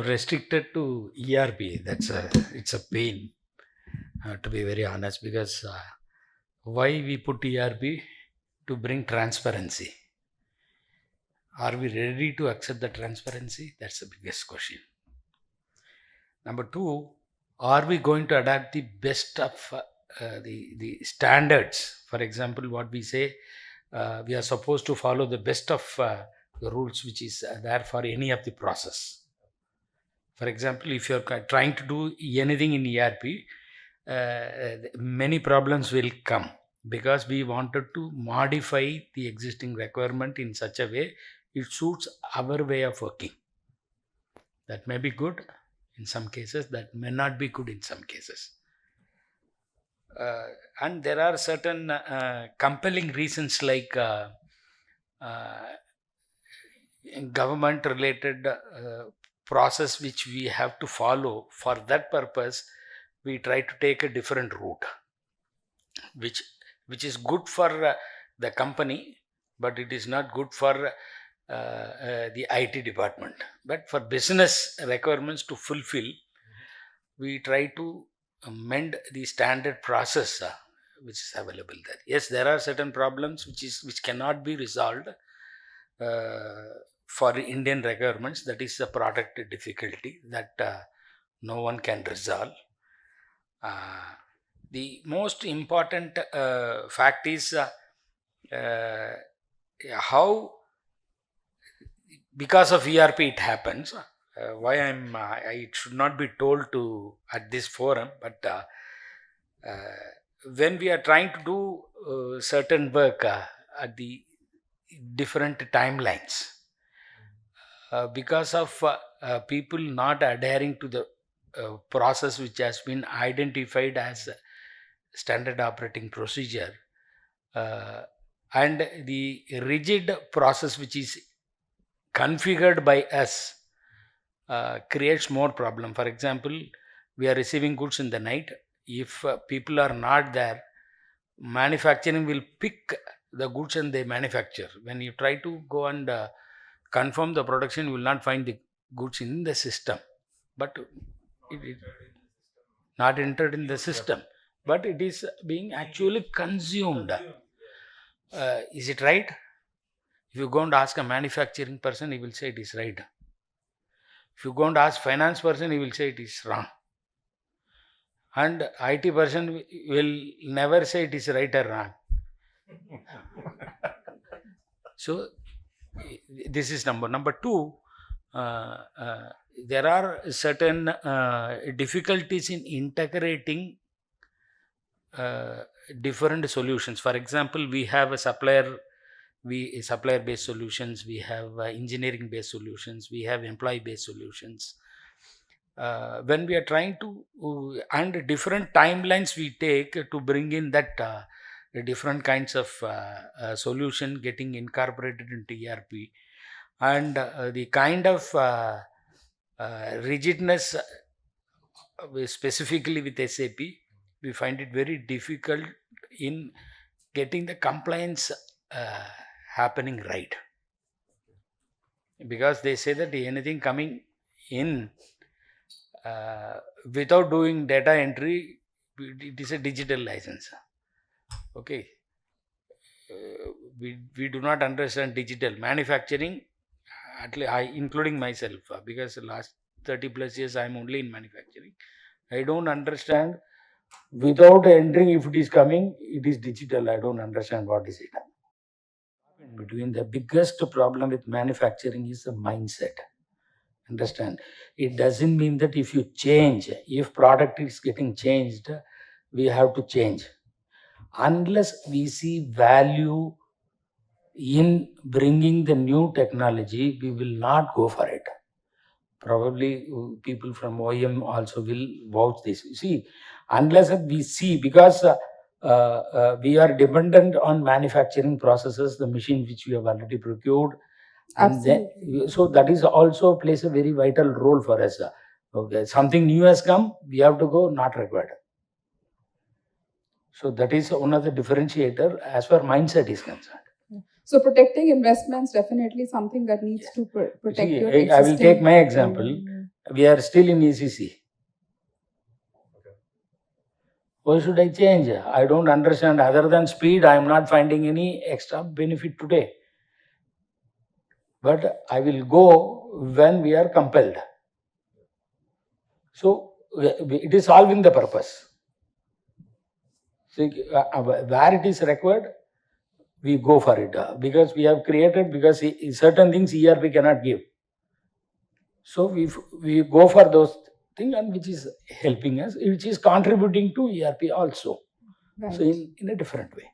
have restricted to ERP. It's a pain, to be very honest, because why we put ERP? To bring transparency. Are we ready to accept the transparency? That's the biggest question. Number two, are we going to adapt the best of the standards? For example, what we say, we are supposed to follow the best of the rules which is there for any of the process. For example, if you're trying to do anything in ERP, many problems will come because we wanted to modify the existing requirement in such a way it suits our way of working. That may be good in some cases, that may not be good in some cases. And there are certain compelling reasons like government related process which we have to follow. For that purpose, we try to take a different route, which is good for the company, but it is not good for the IT department. But for business requirements to fulfill, we try to mend the standard process which is available there. Yes, there are certain problems which cannot be resolved for Indian requirements. That is a product difficulty that no one can resolve. The most important fact is how, because of ERP it happens. Why it should not be told to at this forum, but when we are trying to do certain work at the different timelines, because of people not adhering to the process which has been identified as a standard operating procedure, and the rigid process which is configured by us creates more problem. For example, we are receiving goods in the night. If people are not there, manufacturing will pick the goods and they manufacture. When you try to go and confirm the production, you will not find the goods in the system, but it is not entered in the system, but it is being actually consumed. Is it right? If you go and ask a manufacturing person, he will say it is right. If you go and ask finance person, he will say it is wrong. And IT person will never say it is right or wrong. So this is number two. There are certain difficulties in integrating different solutions. For example, we have a supplier based solutions, we have engineering based solutions, we have employee based solutions. When we are trying to and different timelines we take to bring in that different kinds of solution getting incorporated into ERP, and the kind of rigidness specifically with SAP, we find it very difficult in getting the compliance happening right, because they say that anything coming in without doing data entry, it is a digital license. Okay, we do not understand digital manufacturing, at least including myself, because the last 30 plus years I am only in manufacturing. I don't understand without entering if it is coming, it is digital. I don't understand what is it. Between the biggest problem with manufacturing is the mindset. Understand? It doesn't mean that if you change, if product is getting changed, we have to change. Unless we see value in bringing the new technology, we will not go for it. Probably people from OEM also will vouch this. See, unless we see, because we are dependent on manufacturing processes, the machine which we have already procured, and then, so that is also plays a very vital role for us. Okay, something new has come, we have to go, not required. So that is one of the differentiator as far mindset is concerned. So protecting investments definitely something that needs to protect your existing. I will take my example. We are still in ECC. Why should I change? I don't understand. Other than speed, I am not finding any extra benefit today. But I will go when we are compelled. So it is solving the purpose. See, where it is required, we go for it because we have created, because certain things ERP cannot give. So we go for those things, and which is helping us, which is contributing to ERP also. Right. So in a different way.